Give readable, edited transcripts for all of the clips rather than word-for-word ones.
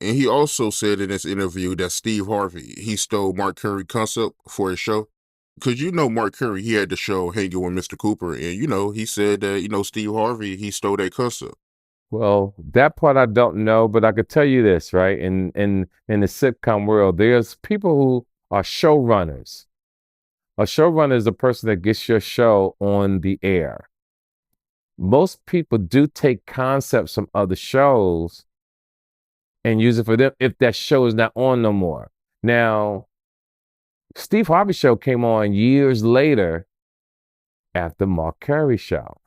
And he also said in this interview that Steve Harvey, he stole Mark Curry concept for his show. Because Mark Curry, he had the show Hanging with Mr. Cooper, and he said that Steve Harvey, he stole that concept. Well, that part I don't know, but I could tell you this, right? In the sitcom world, there's people who are showrunners. A showrunner is a person that gets your show on the air. Most people do take concepts from other shows and use it for them if that show is not on no more. Now, Steve Harvey show came on years later after Mark Curry show.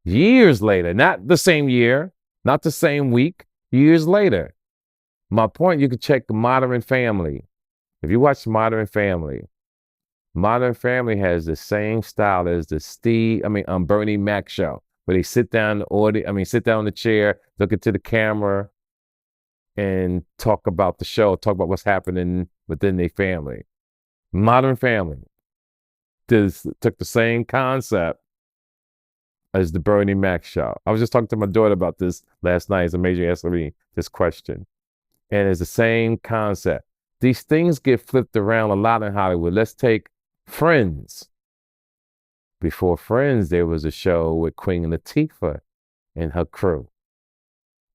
Years later, not the same year, not the same week, years later. My point, you can check Modern Family. If you watch Modern Family has the same style as the Bernie Mac show, where they sit down sit down in the chair, look into the camera, and talk about the show, talk about what's happening within their family. Modern Family took the same concept as the Bernie Mac show. I was just talking to my daughter about this last night as a major asking me this question. And it's the same concept. These things get flipped around a lot in Hollywood. Let's take Friends. Before Friends, there was a show with Queen Latifah and her crew.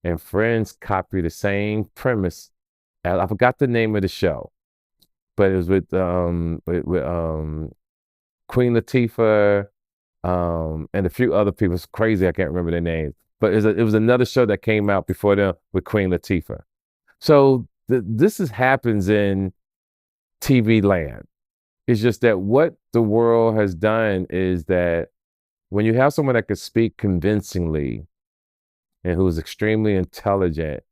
And Friends copied the same premise. I forgot the name of the show, but it was with Queen Latifah, and a few other people. It's crazy, I can't remember their names. But it was another show that came out before them with Queen Latifah. So this happens in TV land. It's just that what the world has done is that when you have someone that can speak convincingly and who's extremely intelligent,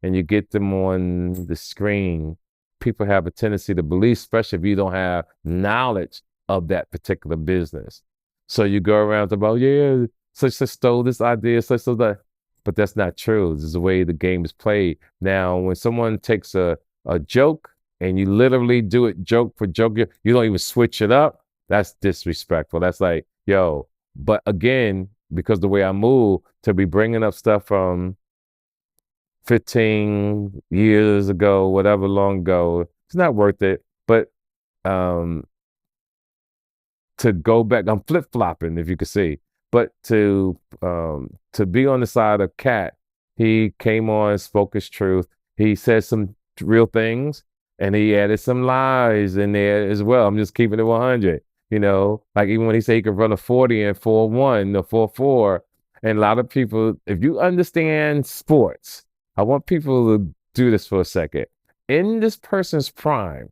and you get them on the screen, people have a tendency to believe, especially if you don't have knowledge of that particular business. So you go around about, yeah, such stole this idea, such that. But that's not true. This is the way the game is played. Now, when someone takes a joke and you literally do it joke for joke, you don't even switch it up, that's disrespectful. That's like, yo. But again, because the way I move, to be bringing up stuff from 15 years ago, whatever long ago, it's not worth it. But to go back, I'm flip-flopping, if you could see. But to be on the side of Katt, he came on, spoke his truth. He said some real things, and he added some lies in there as well. I'm just keeping it 100. Like even when he said he could run a 40 and 4-1, or 4-4, and a lot of people, if you understand sports, I want people to do this for a second. In this person's prime,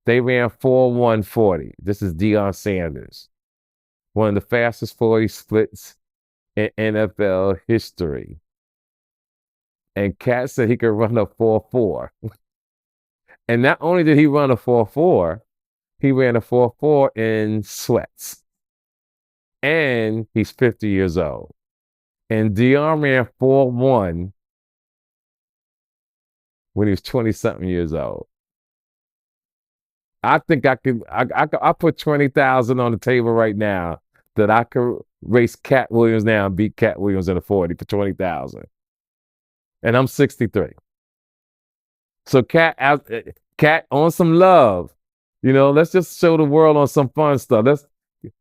they ran 4-1-40. This is Deion Sanders, one of the fastest 40 splits in NFL history. And Katt said he could run a 4-4. And not only did he run a 4-4, he ran a 4-4 in sweats. And he's 50 years old. And Deion ran 4-1 when he was 20-something years old. I think I put 20,000 on the table right now that I could race Katt Williams now and beat Katt Williams in a 40 for 20,000. And I'm 63. So Katt on some love. Let's just show the world on some fun stuff. Let's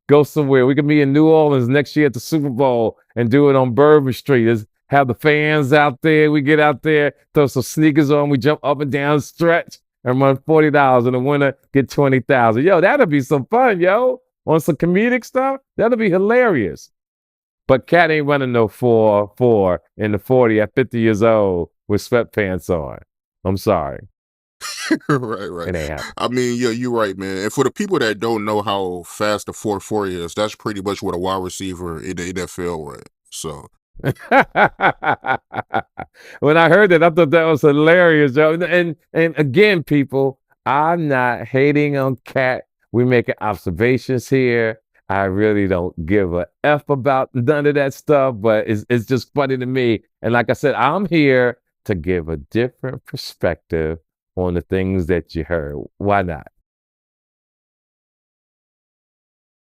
go somewhere. We could be in New Orleans next year at the Super Bowl and do it on Bourbon Street. Let's have the fans out there. We get out there, throw some sneakers on. We jump up and down, stretch, and run $40, and the winner get 20,000. Yo, that'll be some fun, yo. On some comedic stuff, that'll be hilarious. But Katt ain't running no 4-4 in the 40 at 50 years old with sweatpants on. I'm sorry. Right. It ain't happening. I mean, yeah, you're right, man. And for the people that don't know how fast the 4-4 is, that's pretty much what a wide receiver in the NFL ran. So. When I heard that, I thought that was hilarious, Joe. And again, people, I'm not hating on Katt. We're making observations here. I really don't give a F about none of that stuff, but it's just funny to me. And like I said, I'm here to give a different perspective on the things that you heard. Why not?